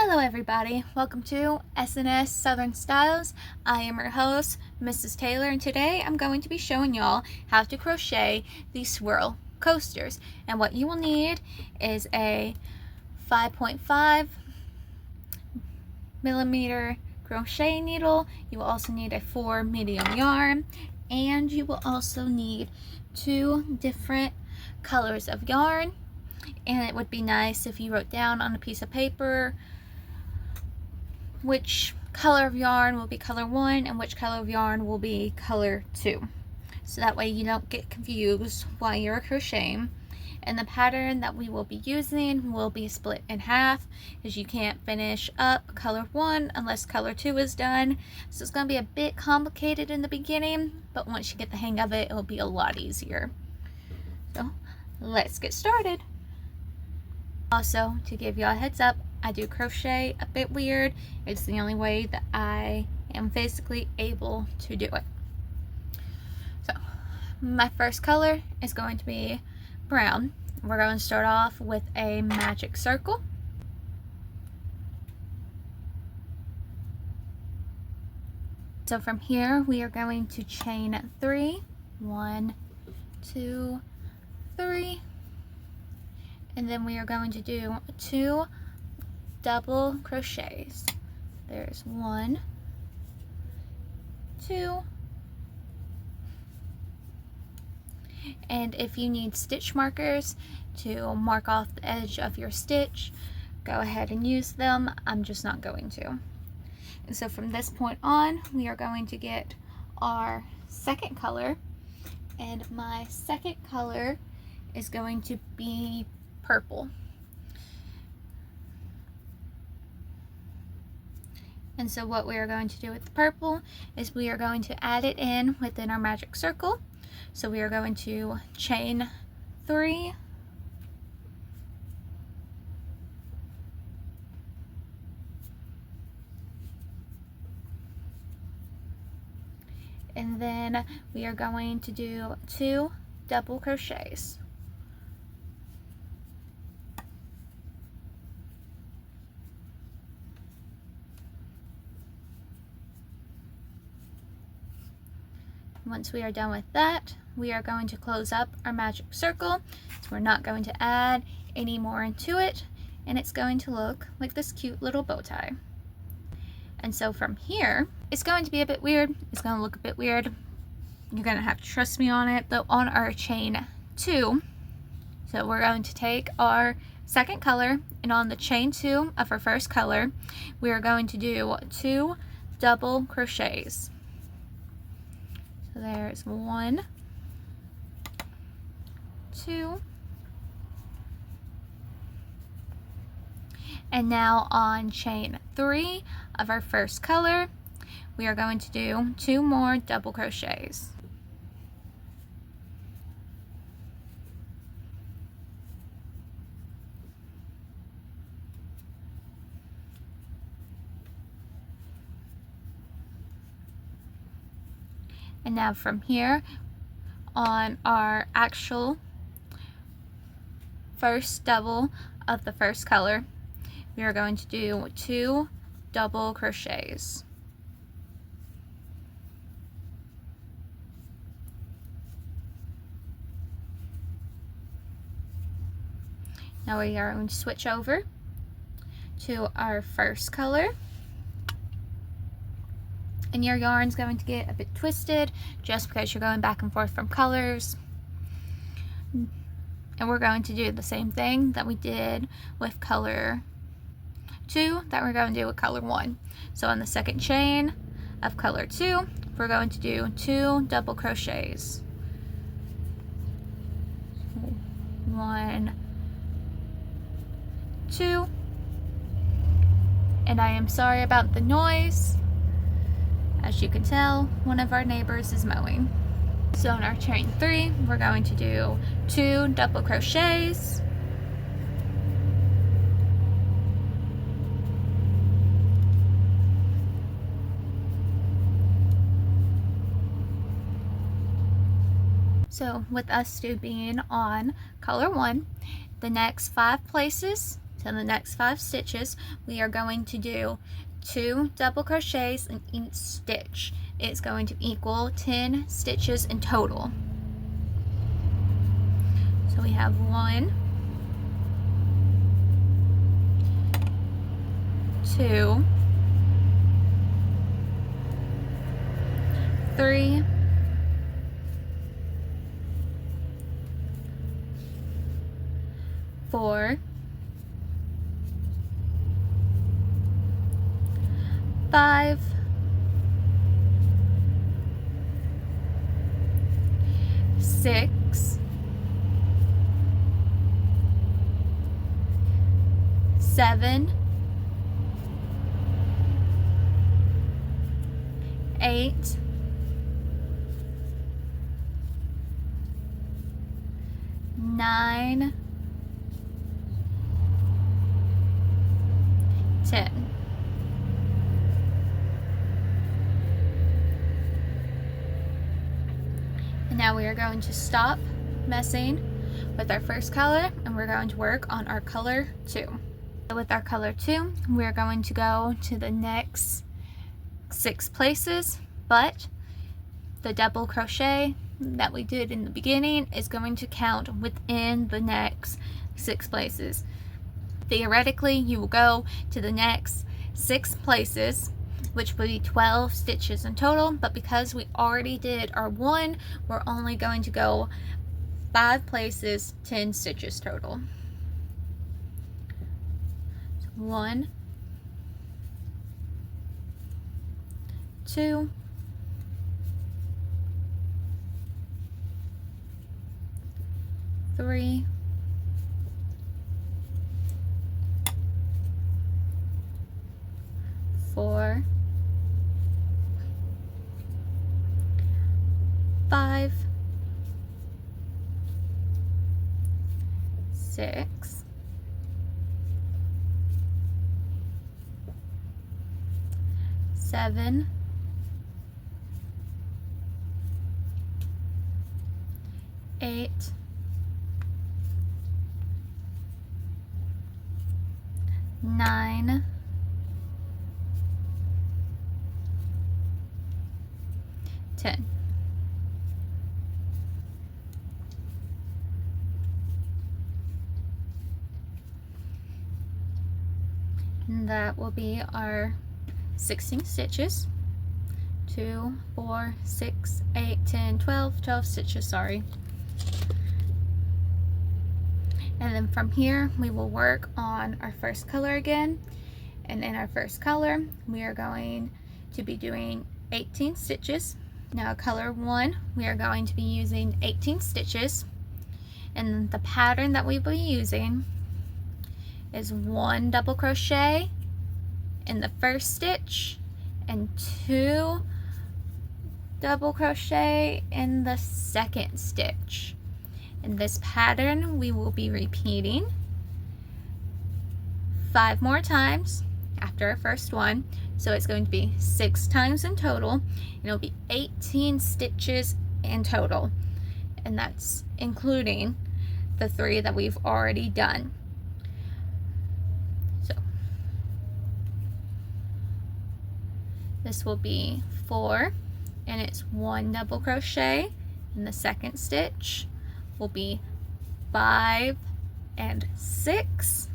Hello everybody, welcome to S&S Southern Styles. I am your host, Mrs. Taylor, and today I'm going to be showing y'all how to crochet these swirl coasters. And what you will need is a 5.5 millimeter crochet needle. You will also need a 4 medium yarn, and you will also need 2 different colors of yarn. And it would be nice if you wrote down on a piece of paper which color of yarn will be color 1 and which color of yarn will be color 2. So that way you don't get confused while you're crocheting. And the pattern that we will be using will be split in half, as you can't finish up color 1 unless color 2 is done. So it's going to be a bit complicated in the beginning, but once you get the hang of it, it'll be a lot easier. So let's get started. Also, to give you a heads up, I do crochet a bit weird. It's the only way that I am physically able to do it. So my first color is going to be brown. We're going to start off with a magic circle. So from here we are going to chain 3. 1, 2, 3. And then we are going to do 2 double crochets. There's 1, 2, and if you need stitch markers to mark off the edge of your stitch, go ahead and use them. I'm just not going to. And so from this point on, we are going to get our second color, and my second color is going to be purple. And so what we are going to do with the purple is we are going to add it in within our magic circle. So we are going to chain 3, and then we are going to do 2 double crochets. Once we are done with that, we are going to close up our magic circle. So we're not going to add any more into it, and it's going to look like this cute little bow tie. And so from here, it's going to be a bit weird. It's going to look a bit weird. You're going to have to trust me on it. But on our chain 2, so we're going to take our second color, and on the chain 2 of our first color, we are going to do 2 double crochets. So there's 1, 2, and now on chain 3 of our first color, we are going to do 2 more double crochets. And now from here, on our actual first double of the first color, we are going to do 2 double crochets. Now we are going to switch over to our first color. And your yarn's going to get a bit twisted just because you're going back and forth from colors. And we're going to do the same thing that we did with color 2 that we're going to do with color 1. So on the second chain of color 2, we're going to do 2 double crochets. 1, 2. And I am sorry about the noise. As you can tell, one of our neighbors is mowing. So on our chain 3, we're going to do 2 double crochets. So with us two being on color 1, the next 5 places, So in the next 5 stitches, we are going to do 2 double crochets in each stitch. It's going to equal 10 stitches in total. So we have 1, 2, 3, 4, 5, 6, 7, 8, 9, 10. And now we are going to stop messing with our first color and we're going to work on our color 2. With our color 2, we are going to go to the next 6 places, but the double crochet that we did in the beginning is going to count within the next 6 places. Theoretically, you will go to the next 6 places, which will be 12 stitches in total, but because we already did our 1, we're only going to go 5 places, 10 stitches total. 1, 2, 3, 4, 5, 6, 7, 8, 9, 10. And that will be our 16 stitches. 2, 4, 6, 8, 10, 12 stitches, sorry. And then from here we will work on our first color again, and in our first color we are going to be doing 18 stitches. Now color 1, we are going to be using 18 stitches, and the pattern that we will be using is 1 double crochet in the first stitch and 2 double crochet in the second stitch. In this pattern we will be repeating 5 more times after our first one, so it's going to be 6 times in total, and it'll be 18 stitches in total, and that's including the 3 that we've already done. So this will be 4, and it's 1 double crochet in the second stitch, will be 5 and 6.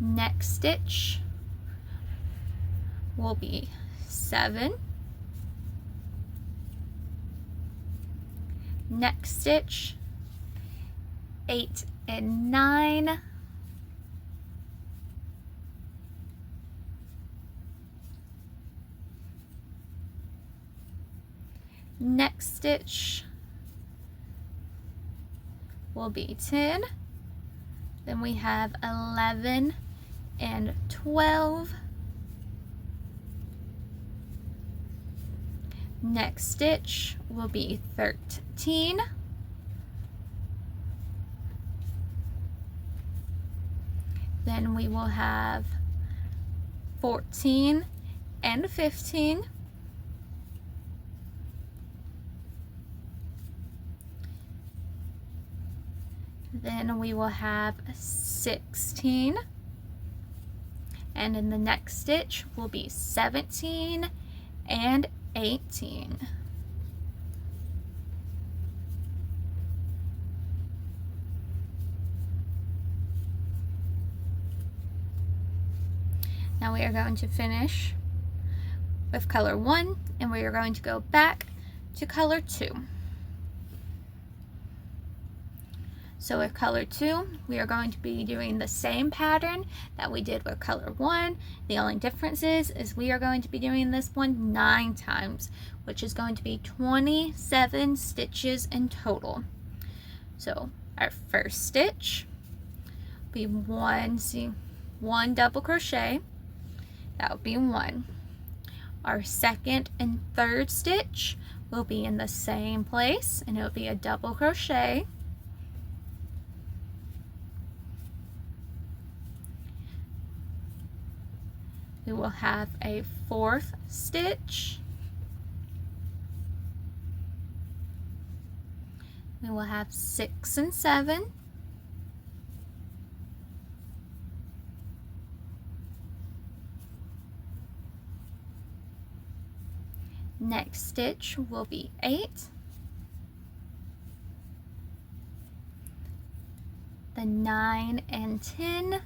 Next stitch will be 7. Next stitch 8 and 9. Next stitch will be 10. Then we have 11 and 12. Next stitch will be 13. Then we will have 14 and 15. then we will have 16, and in the next stitch will be 17 and 18. Now we are going to finish with color 1, and we are going to go back to color 2. So with color 2, we are going to be doing the same pattern that we did with color 1. The only difference is we are going to be doing this one 9 times, which is going to be 27 stitches in total. So our first stitch will be one double crochet. That would be 1. Our second and third stitch will be in the same place, and it will be a double crochet. We will have a fourth stitch. We will have 6 and 7. Next stitch will be 8. The 9 and 10.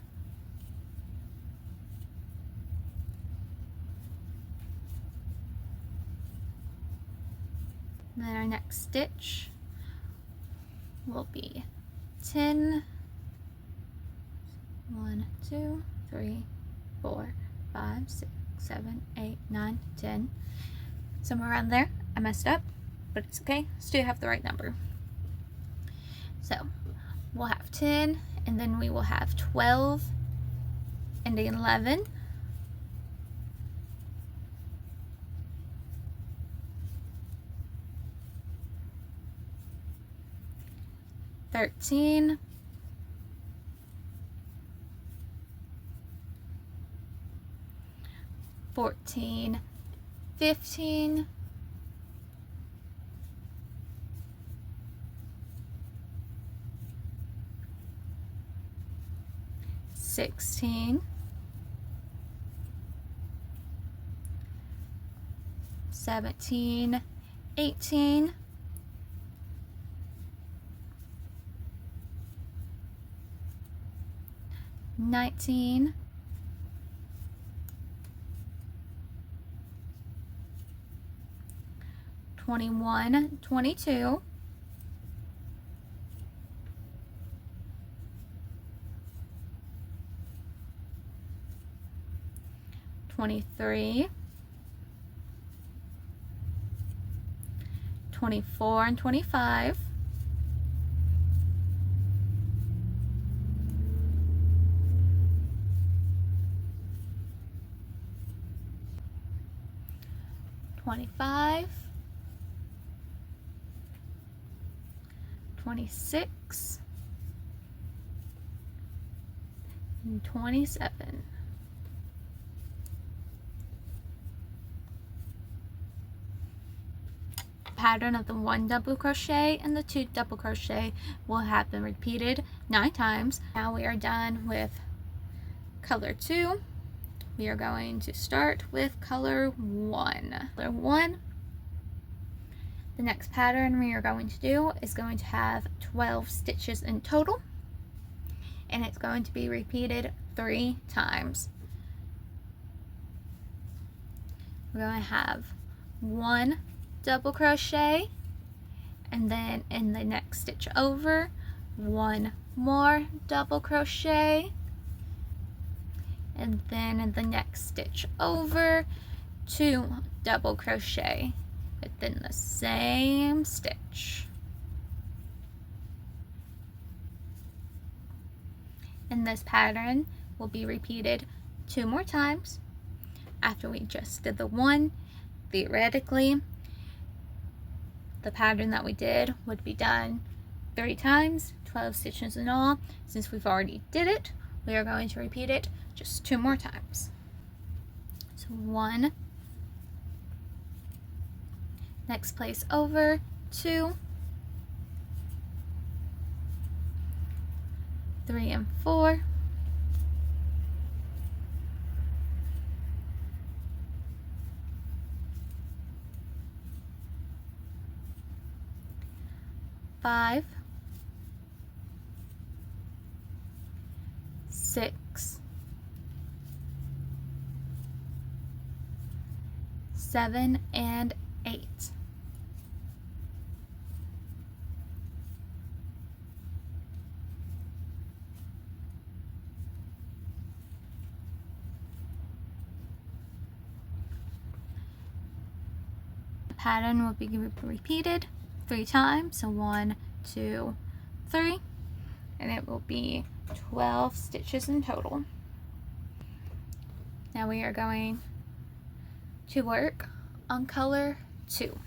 Then our next stitch will be 10. 1, 2, 3, 4, 5, 6, 7, 8, 9, 10. Somewhere around there. I messed up, but it's okay. Still have the right number. So we'll have 10, and then we will have 12 and 11. 13. 14, 15, 16, 17, 18, 19, 21, 22, 23, 24 and 25, 25, 26, and 27. Pattern of the 1 double crochet and the 2 double crochet will have been repeated 9 times. Now we are done with color 2. We are going to start with color 1. Color 1. The next pattern we are going to do is going to have 12 stitches in total, and it's going to be repeated 3 times. We're going to have 1 double crochet, and then in the next stitch over, 1 more double crochet, and then in the next stitch over, 2 double crochet within the same stitch. And this pattern will be repeated 2 more times. After we just did the 1, theoretically the pattern that we did would be done 3 times, 12 stitches in all. Since we've already did it, we are going to repeat it just 2 more times. So 1, next place over, 2, 3 and 4, 5, 6, 7 and 8. The pattern will be repeated 3 times, so 1, 2, 3, and it will be 12 stitches in total. Now we are going to work on color 2.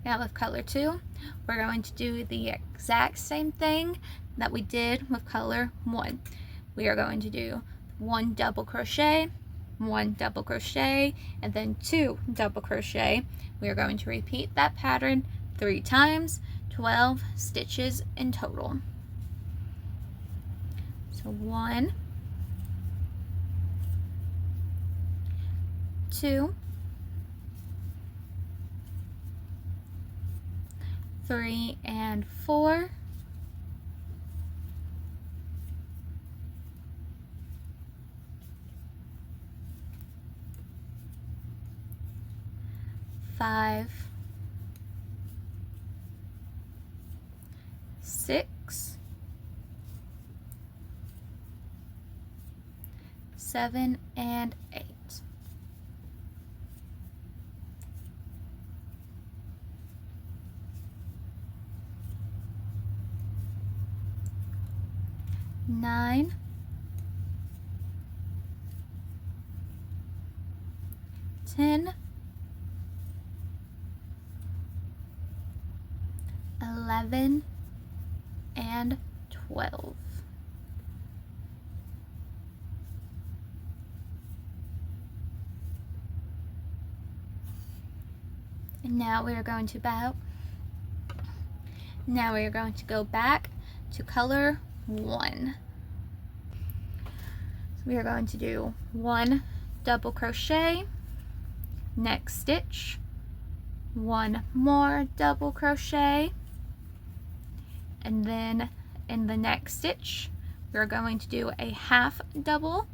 Now with color 2, we're going to do the exact same thing that we did with color 1. We are going to do 1 double crochet, 1 double crochet, and then 2 double crochet. We are going to repeat that pattern 3 times, 12 stitches in total. So 1, 2, 3 and 4, 5, 6, 7 and 8. Nine, 10, 11 and 12. And now we are going to go back to color 1. So we are going to do 1 double crochet, next stitch, 1 more double crochet, and then in the next stitch we're going to do a half double,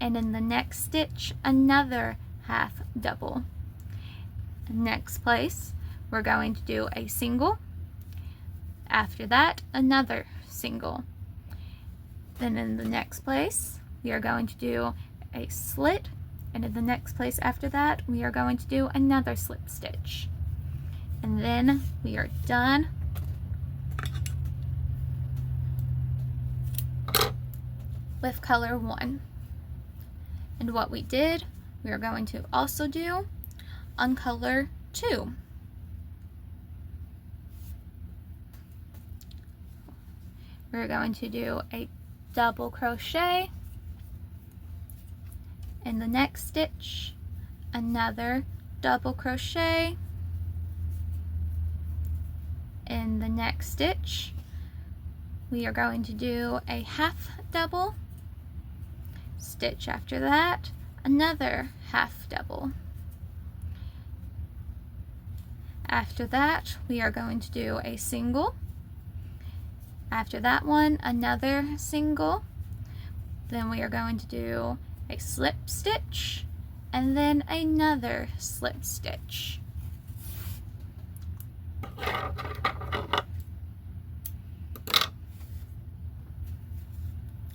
and in the next stitch another half double. Next place we're going to do a single, after that another single, then in the next place we are going to do a slit, and in the next place after that we are going to do another slip stitch, and then we are done with color 1. And what we did, we are going to also do on color 2. We're going to do a double crochet, in the next stitch another double crochet, in the next stitch we are going to do a half double, stitch after that another half double. After that we are going to do a single, after that one another single, then we are going to do a slip stitch, and then another slip stitch.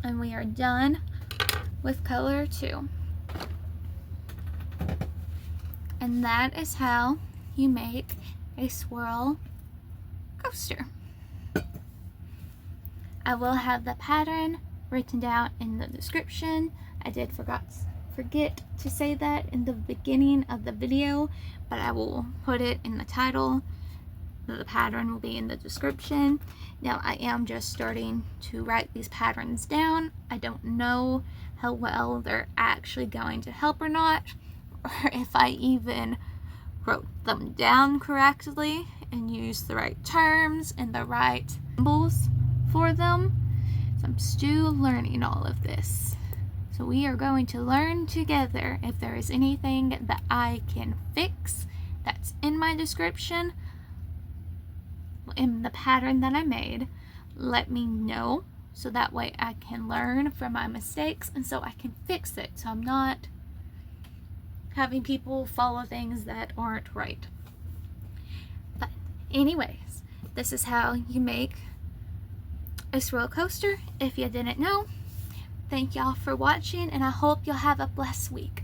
And we are done with color 2. And that is how you make a swirl coaster. I will have the pattern written down in the description. I did forget to say that in the beginning of the video, but I will put it in the title. The pattern will be in the description. Now I am just starting to write these patterns down. I don't know how well they're actually going to help or not, or if I even wrote them down correctly and used the right terms and the right symbols for them. So I'm still learning all of this. So we are going to learn together. If there is anything that I can fix that's in my description, in the pattern that I made, let me know, so that way I can learn from my mistakes and so I can fix it, so I'm not having people follow things that aren't right. But anyways, this is how you make a swirl coaster if you didn't know. Thank y'all for watching, and I hope you'll have a blessed week.